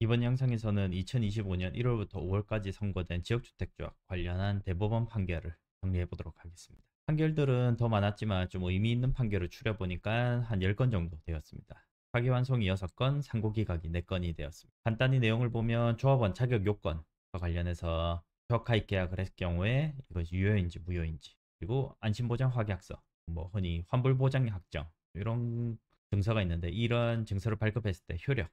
이번 영상에서는 2025년 1월부터 5월까지 선고된 지역주택조합 관련한 대법원 판결을 정리해 보도록 하겠습니다. 판결들은 더 많았지만 좀 의미 있는 판결을 추려보니까 한 10건 정도 되었습니다. 파기환송이 6건, 상고기각이 4건이 되었습니다. 간단히 내용을 보면 조합원 자격 요건과 관련해서 조합가입 계약을 했을 경우에 이것이 유효인지 무효인지, 그리고 안심보장 확약서, 흔히 환불보장 확정 이런 증서가 있는데, 이런 증서를 발급했을 때 효력,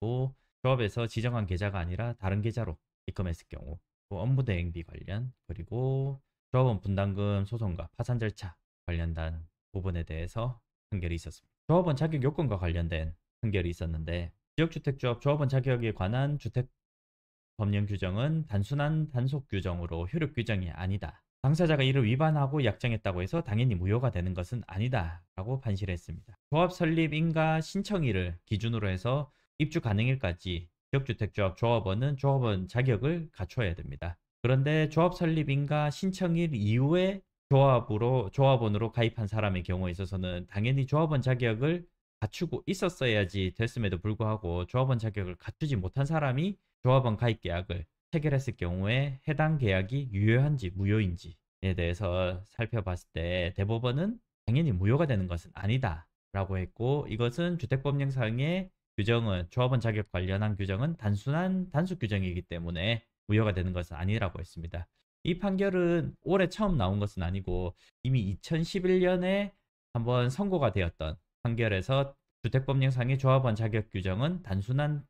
또 조합에서 지정한 계좌가 아니라 다른 계좌로 입금했을 경우, 또 업무대행비 관련, 그리고 조합원 분담금 소송과 파산 절차 관련된 부분에 대해서 판결이 있었습니다. 조합원 자격 요건과 관련된 판결이 있었는데, 지역주택조합 조합원 자격에 관한 주택법령 규정은 단순한 단속 규정으로 효력 규정이 아니다. 당사자가 이를 위반하고 약정했다고 해서 당연히 무효가 되는 것은 아니다 라고 판시를 했습니다. 조합 설립인가 신청일을 기준으로 해서 입주 가능일까지 지역주택조합 조합원은 조합원 자격을 갖춰야 됩니다. 그런데 조합 설립인가 신청일 이후에 조합원으로 가입한 사람의 경우에 있어서는 당연히 조합원 자격을 갖추고 있었어야지 됐음에도 불구하고 조합원 자격을 갖추지 못한 사람이 조합원 가입 계약을 체결했을 경우에 해당 계약이 유효한지 무효인지에 대해서 살펴봤을 때, 대법원은 당연히 무효가 되는 것은 아니다 라고 했고, 이것은 주택법령상의 규정은, 조합원 자격 관련한 규정은 단순한 단수 규정이기 때문에 무효가 되는 것은 아니라고 했습니다. 이 판결은 올해 처음 나온 것은 아니고 이미 2011년에 한번 선고가 되었던 판결에서, 주택법령상의 조합원 자격 규정은 단순한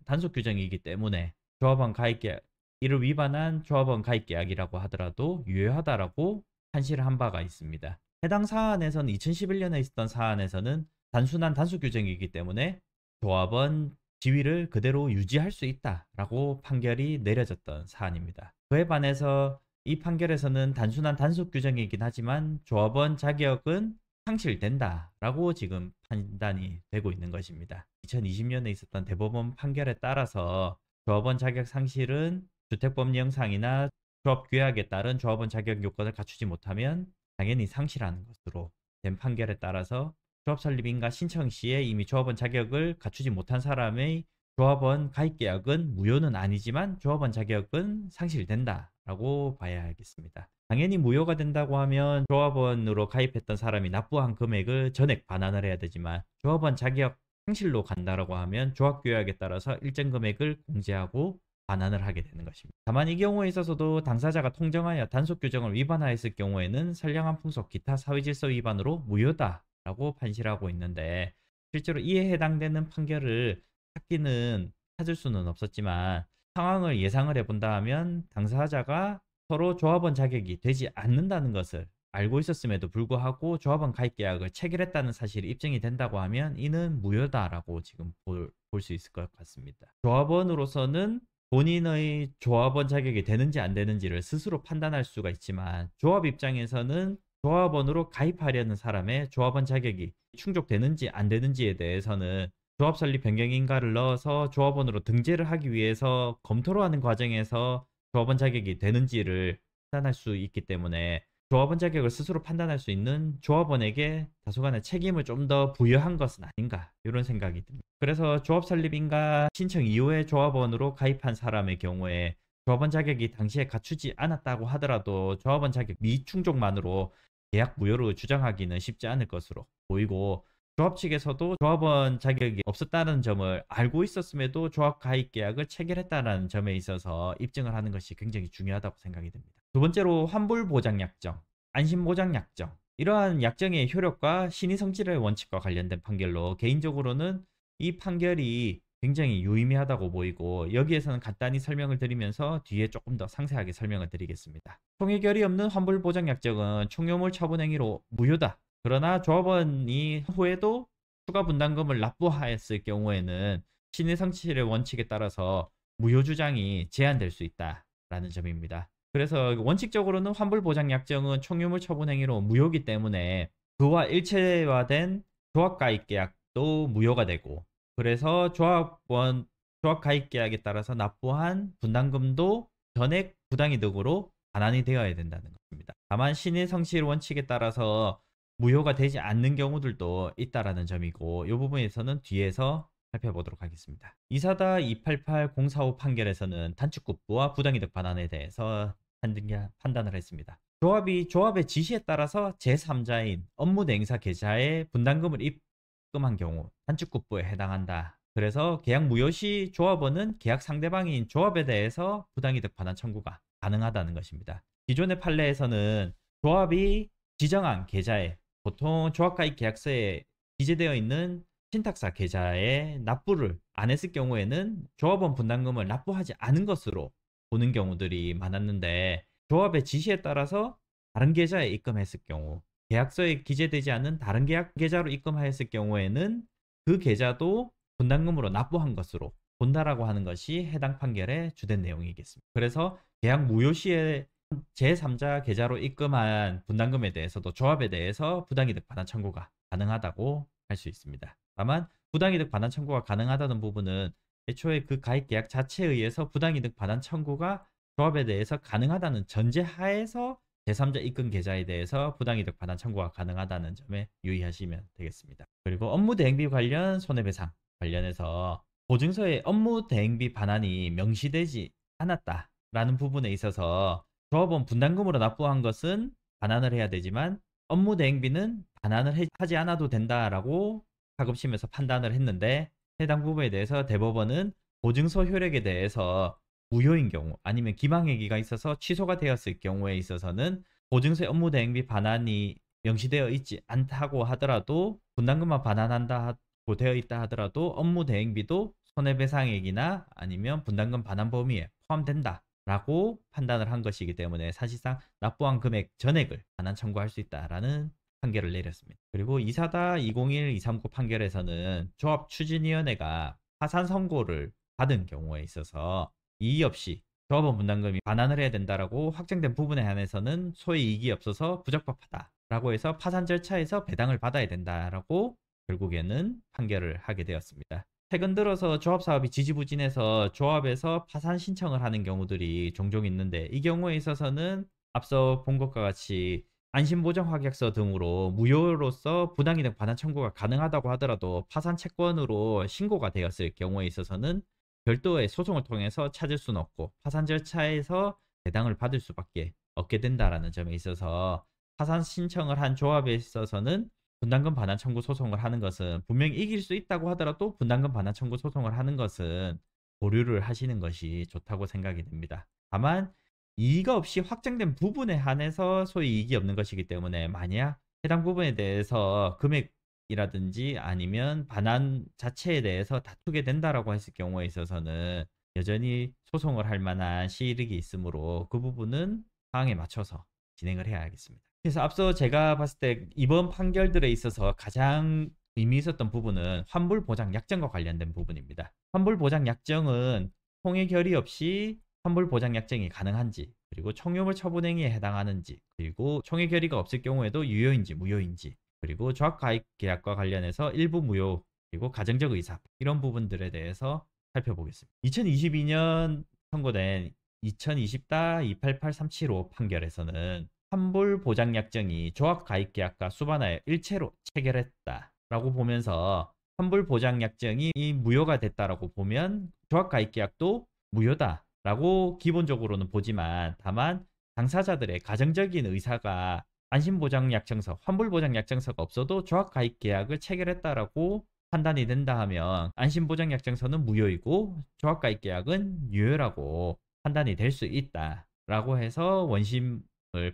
단속 규정이기 때문에 조합원 가입계약, 이를 위반한 조합원 가입계약이라고 하더라도 유효하다라고 판시를 한 바가 있습니다. 해당 사안에서는 2011년에 있었던 사안에서는 단순한 단속 규정이기 때문에 조합원 지위를 그대로 유지할 수 있다라고 판결이 내려졌던 사안입니다. 그에 반해서 이 판결에서는 단순한 단속 규정이긴 하지만 조합원 자격은 상실된다라고 지금 판단이 되고 있는 것입니다. 2020년에 있었던 대법원 판결에 따라서 조합원 자격 상실은 주택법령상이나 조합규약에 따른 조합원 자격 요건을 갖추지 못하면 당연히 상실하는 것으로 된 판결에 따라서, 조합 설립인가 신청 시에 이미 조합원 자격을 갖추지 못한 사람의 조합원 가입 계약은 무효는 아니지만 조합원 자격은 상실된다라고 봐야 하겠습니다. 당연히 무효가 된다고 하면 조합원으로 가입했던 사람이 납부한 금액을 전액 반환을 해야 되지만, 조합원 자격 상실로 간다라고 하면 조합규약에 따라서 일정 금액을 공제하고 반환을 하게 되는 것입니다. 다만 이 경우에 있어서도 당사자가 통정하여 단속 규정을 위반하였을 경우에는 선량한 풍속 기타 사회질서 위반으로 무효다라고 판시를 하고 있는데, 실제로 이에 해당되는 판결을 찾을 수는 없었지만, 상황을 예상을 해본다 하면 당사자가 서로 조합원 자격이 되지 않는다는 것을 알고 있었음에도 불구하고 조합원 가입 계약을 체결했다는 사실이 입증이 된다고 하면 이는 무효다라고 지금 볼 수 있을 것 같습니다. 조합원으로서는 본인의 조합원 자격이 되는지 안 되는지를 스스로 판단할 수가 있지만, 조합 입장에서는 조합원으로 가입하려는 사람의 조합원 자격이 충족되는지 안 되는지에 대해서는 조합 설립 변경인가를 넣어서 조합원으로 등재를 하기 위해서 검토를 하는 과정에서 조합원 자격이 되는지를 판단할 수 있기 때문에, 조합원 자격을 스스로 판단할 수 있는 조합원에게 다소간의 책임을 좀 더 부여한 것은 아닌가, 이런 생각이 듭니다. 그래서 조합 설립인가 신청 이후에 조합원으로 가입한 사람의 경우에 조합원 자격이 당시에 갖추지 않았다고 하더라도 조합원 자격 미충족만으로 계약 무효로 주장하기는 쉽지 않을 것으로 보이고, 조합 측에서도 조합원 자격이 없었다는 점을 알고 있었음에도 조합 가입 계약을 체결했다는 점에 있어서 입증을 하는 것이 굉장히 중요하다고 생각이 듭니다. 두 번째로 환불 보장 약정, 안심 보장 약정, 이러한 약정의 효력과 신의 성질의 원칙과 관련된 판결로 개인적으로는 이 판결이 굉장히 유의미하다고 보이고, 여기에서는 간단히 설명을 드리면서 뒤에 조금 더 상세하게 설명을 드리겠습니다. 총의결의 없는 환불 보장 약정은 총유물 처분 행위로 무효다. 그러나 조합원이 후에도 추가 분담금을 납부하였을 경우에는 신의 성질의 원칙에 따라서 무효 주장이 제한될 수 있다라는 점입니다. 그래서 원칙적으로는 환불 보장 약정은 총유물 처분 행위로 무효이기 때문에 그와 일체화된 조합 가입 계약도 무효가 되고, 그래서 조합 가입 계약에 따라서 납부한 분담금도 전액 부당이득으로 반환이 되어야 된다는 것입니다. 다만 신의 성실 원칙에 따라서 무효가 되지 않는 경우들도 있다라는 점이고, 이 부분에서는 뒤에서 살펴보도록 하겠습니다. 이사다 288-045 판결에서는 단축급부와 부당이득 반환에 대해서 판단을 했습니다. 조합이 조합의 지시에 따라서 제3자인 업무대행사 계좌에 분담금을 입금한 경우 단축급부에 해당한다. 그래서 계약 무효 시 조합원은 계약 상대방인 조합에 대해서 부당이득 반환 청구가 가능하다는 것입니다. 기존의 판례에서는 조합이 지정한 계좌에 보통 조합가입 계약서에 기재되어 있는 신탁사 계좌에 납부를 안 했을 경우에는 조합원 분담금을 납부하지 않은 것으로 보는 경우들이 많았는데, 조합의 지시에 따라서 다른 계좌에 입금했을 경우, 계약서에 기재되지 않은 다른 계약 계좌로 입금하였을 경우에는 그 계좌도 분담금으로 납부한 것으로 본다라고 하는 것이 해당 판결의 주된 내용이겠습니다. 그래서 계약 무효 시에 제3자 계좌로 입금한 분담금에 대해서도 조합에 대해서 부당이득 반환 청구가 가능하다고 할 수 있습니다. 다만 부당이득 반환 청구가 가능하다는 부분은 애초에 그 가입 계약 자체에 의해서 부당이득 반환 청구가 조합에 대해서 가능하다는 전제 하에서 제3자 입금 계좌에 대해서 부당이득 반환 청구가 가능하다는 점에 유의하시면 되겠습니다. 그리고 업무 대행비 관련 손해배상 관련해서 보증서에 업무 대행비 반환이 명시되지 않았다라는 부분에 있어서 조합원 분담금으로 납부한 것은 반환을 해야 되지만 업무 대행비는 반환을 하지 않아도 된다라고 하급심에서 판단을 했는데, 해당 부분에 대해서 대법원은 보증서 효력에 대해서 무효인 경우 아니면 기망행위가 있어서 취소가 되었을 경우에 있어서는 보증서의 업무 대행비 반환이 명시되어 있지 않다고 하더라도 분담금만 반환한다고 되어 있다 하더라도 업무 대행비도 손해배상액이나 아니면 분담금 반환 범위에 포함된다 라고 판단을 한 것이기 때문에 사실상 납부한 금액 전액을 반환 청구할 수 있다라는 판결을 내렸습니다. 그리고 이사다 201239 판결에서는 조합추진위원회가 파산 선고를 받은 경우에 있어서 이의 없이 조합원 분담금이 반환을 해야 된다라고 확정된 부분에 한해서는 소의 이익이 없어서 부적법하다라고 해서 파산 절차에서 배당을 받아야 된다라고 결국에는 판결을 하게 되었습니다. 최근 들어서 조합 사업이 지지부진해서 조합에서 파산 신청을 하는 경우들이 종종 있는데, 이 경우에 있어서는 앞서 본 것과 같이 안심보장확약서 등으로 무효로서 부당이득 반환 청구가 가능하다고 하더라도 파산 채권으로 신고가 되었을 경우에 있어서는 별도의 소송을 통해서 찾을 수는 없고 파산 절차에서 배당을 받을 수밖에 없게 된다라는 점에 있어서 파산 신청을 한 조합에 있어서는 분담금 반환 청구 소송을 하는 것은 분명히 이길 수 있다고 하더라도 분담금 반환 청구 소송을 하는 것은 보류를 하시는 것이 좋다고 생각이 됩니다. 다만 이의가 없이 확정된 부분에 한해서 소위 이익이 없는 것이기 때문에 만약 해당 부분에 대해서 금액이라든지 아니면 반환 자체에 대해서 다투게 된다라고 했을 경우에 있어서는 여전히 소송을 할 만한 시일이 있으므로 그 부분은 상황에 맞춰서 진행을 해야 하겠습니다. 그래서 앞서 제가 봤을 때 이번 판결들에 있어서 가장 의미 있었던 부분은 환불보장 약정과 관련된 부분입니다. 환불보장 약정은 통해 결의 없이 환불보장 약정이 가능한지, 그리고 총유물 처분행위에 해당하는지, 그리고 총회 결의가 없을 경우에도 유효인지 무효인지, 그리고 조합가입 계약과 관련해서 일부 무효, 그리고 가정적 의사, 이런 부분들에 대해서 살펴보겠습니다. 2022년 선고된 2020-288-375 판결에서는 환불보장약정이 조합가입계약과 수반하여 일체로 체결했다라고 보면서 환불보장약정이 무효가 됐다라고 보면 조합가입계약도 무효다라고 기본적으로는 보지만, 다만 당사자들의 가정적인 의사가 안심보장약정서, 환불보장약정서가 없어도 조합가입계약을 체결했다라고 판단이 된다 하면 안심보장약정서는 무효이고 조합가입계약은 유효라고 판단이 될 수 있다라고 해서 원심을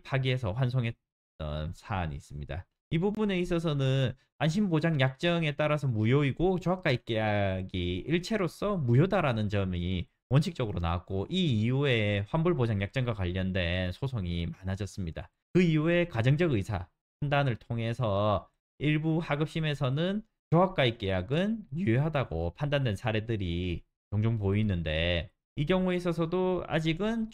파기해서 환송했던 사안이 있습니다. 이 부분에 있어서는 안심보장약정에 따라서 무효이고 조합가입계약이 일체로서 무효다라는 점이 원칙적으로 나왔고, 이 이후에 환불보장약정과 관련된 소송이 많아졌습니다. 그 이후에 가정적 의사 판단을 통해서 일부 하급심에서는 조합가입계약은 유효하다고 판단된 사례들이 종종 보이는데, 이 경우에 있어서도 아직은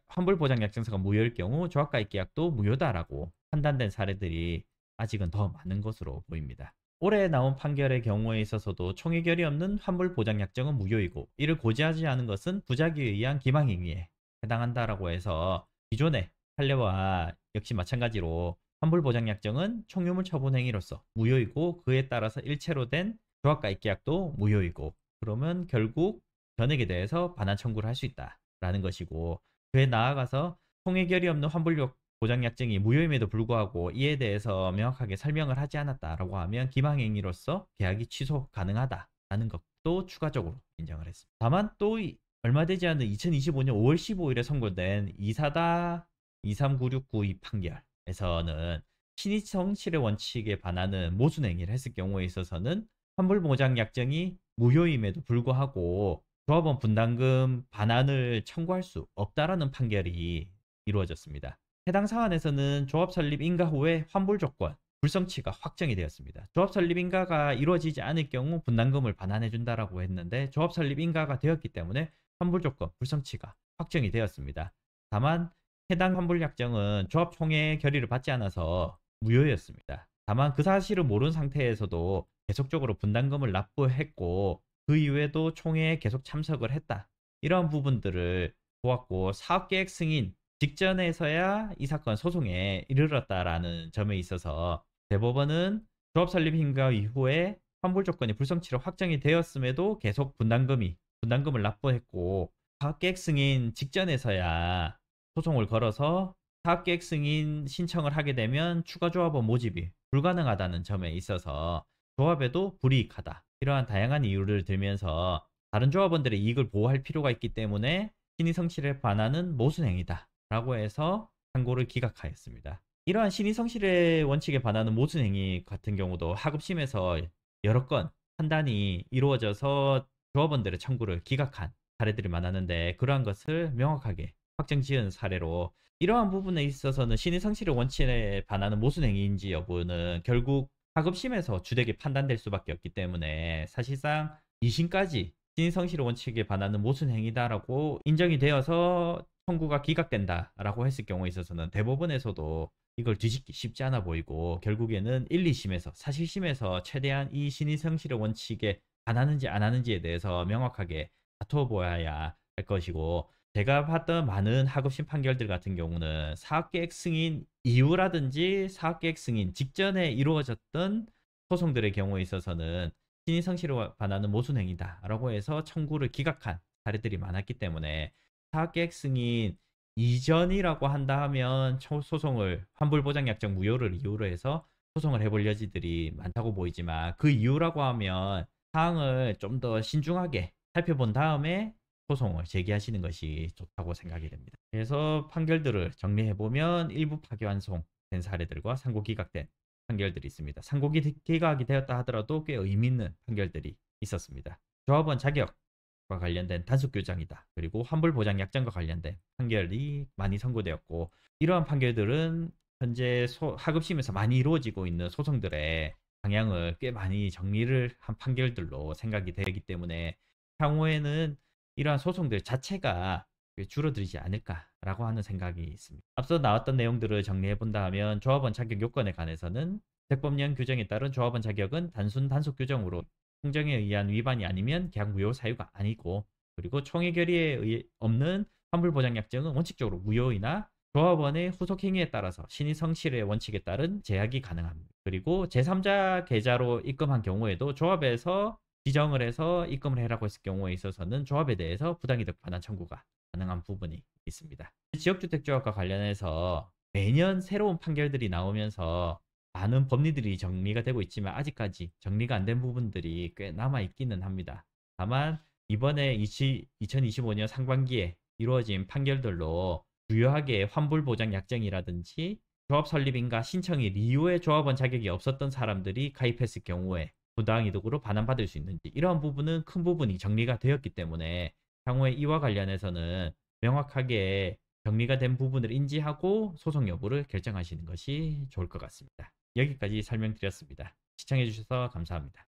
환불보장약정서가 무효일 경우 조합가입계약도 무효다라고 판단된 사례들이 아직은 더 많은 것으로 보입니다. 올해 나온 판결의 경우에 있어서도 총의 결의 없는 환불보장약정은 무효이고 이를 고지하지 않은 것은 부작위에 의한 기망행위에 해당한다라고 해서 기존의 판례와 역시 마찬가지로 환불보장약정은 총유물 처분행위로서 무효이고 그에 따라서 일체로 된 조합가입 계약도 무효이고, 그러면 결국 전액에 대해서 반환 청구를 할 수 있다라는 것이고, 그에 나아가서 총액결이 없는 환불 보장약정이 무효임에도 불구하고 이에 대해서 명확하게 설명을 하지 않았다라고 하면 기망행위로서 계약이 취소 가능하다라는 것도 추가적으로 인정을 했습니다. 다만 또 얼마 되지 않은 2025년 5월 15일에 선고된 2사다 23969 판결에서는 신의성실의 원칙에 반하는 모순행위를 했을 경우에 있어서는 환불보장약정이 무효임에도 불구하고 조합원 분담금 반환을 청구할 수 없다라는 판결이 이루어졌습니다. 해당 사안에서는 조합 설립 인가 후에 환불 조건 불성취가 확정이 되었습니다. 조합 설립 인가가 이루어지지 않을 경우 분담금을 반환해 준다라고 했는데, 조합 설립 인가가 되었기 때문에 환불 조건 불성취가 확정이 되었습니다. 다만 해당 환불 약정은 조합 총회 결의를 받지 않아서 무효였습니다. 다만 그 사실을 모르는 상태에서도 계속적으로 분담금을 납부했고 그 이후에도 총회에 계속 참석을 했다. 이러한 부분들을 보았고, 사업계획 승인 직전에서야 이 사건 소송에 이르렀다라는 점에 있어서 대법원은 조합 설립 인가 이후에 환불 조건이 불성취로 확정이 되었음에도 계속 분담금을 납부했고, 사업계획 승인 직전에서야 소송을 걸어서 사업계획 승인 신청을 하게 되면 추가 조합원 모집이 불가능하다는 점에 있어서 조합에도 불이익하다, 이러한 다양한 이유를 들면서 다른 조합원들의 이익을 보호할 필요가 있기 때문에 신의성실에 반하는 모순행위다 라고 해서 상고를 기각하였습니다. 이러한 신의성실의 원칙에 반하는 모순행위 같은 경우도 하급심에서 여러 건 판단이 이루어져서 조합원들의 청구를 기각한 사례들이 많았는데, 그러한 것을 명확하게 확정지은 사례로 이러한 부분에 있어서는 신의성실의 원칙에 반하는 모순행위인지 여부는 결국 하급심에서 주되게 판단될 수밖에 없기 때문에 사실상 2심까지 신의성실의 원칙에 반하는 모순행위다라고 인정이 되어서 청구가 기각된다라고 했을 경우에 있어서는 대법원에서도 이걸 뒤집기 쉽지 않아 보이고, 결국에는 1, 2심에서 사실심에서 최대한 이 신의성실의 원칙에 반하는지 안 하는지에 대해서 명확하게 다투어 보아야 할 것이고, 제가 봤던 많은 하급심 판결들 같은 경우는 사업계획 승인 이후라든지 사업계획 승인 직전에 이루어졌던 소송들의 경우에 있어서는 신의성실에 반하는 모순행위다라고 해서 청구를 기각한 사례들이 많았기 때문에, 사업계획 승인 이전이라고 한다 하면 소송을 환불보장약정 무효를 이유로 해서 소송을 해볼 여지들이 많다고 보이지만, 그 이유라고 하면 사항을 좀 더 신중하게 살펴본 다음에 소송을 제기하시는 것이 좋다고 생각이 됩니다. 그래서 판결들을 정리해보면 일부 파기환송된 사례들과 상고 기각된 판결들이 있습니다. 상고 기각이 되었다 하더라도 꽤 의미 있는 판결들이 있었습니다. 조합원 자격과 관련된 단속 규정이다, 그리고 환불 보장 약정과 관련된 판결이 많이 선고되었고, 이러한 판결들은 현재 하급심에서 많이 이루어지고 있는 소송들의 방향을 꽤 많이 정리를 한 판결들로 생각이 되기 때문에 향후에는 이러한 소송들 자체가 줄어들지 않을까라고 하는 생각이 있습니다. 앞서 나왔던 내용들을 정리해 본다 하면, 조합원 자격 요건에 관해서는 대법령 규정에 따른 조합원 자격은 단순 단속 규정으로 행정에 의한 위반이 아니면 계약 무효 사유가 아니고, 그리고 총회 결의에 없는 환불보장약정은 원칙적으로 무효이나 조합원의 후속 행위에 따라서 신의성실의 원칙에 따른 제약이 가능합니다. 그리고 제3자 계좌로 입금한 경우에도 조합에서 지정을 해서 입금을 해라고 했을 경우에 있어서는 조합에 대해서 부당이득 반환 청구가 가능한 부분이 있습니다. 지역주택조합과 관련해서 매년 새로운 판결들이 나오면서 많은 법리들이 정리가 되고 있지만 아직까지 정리가 안 된 부분들이 꽤 남아 있기는 합니다. 다만 이번에 2025년 상반기에 이루어진 판결들로 주요하게 환불보장 약정이라든지 조합 설립인가 신청이 이후에 조합원 자격이 없었던 사람들이 가입했을 경우에 부당이득으로 반환받을 수 있는지, 이러한 부분은 큰 부분이 정리가 되었기 때문에 향후에 이와 관련해서는 명확하게 정리가 된 부분을 인지하고 소송 여부를 결정하시는 것이 좋을 것 같습니다. 여기까지 설명드렸습니다. 시청해주셔서 감사합니다.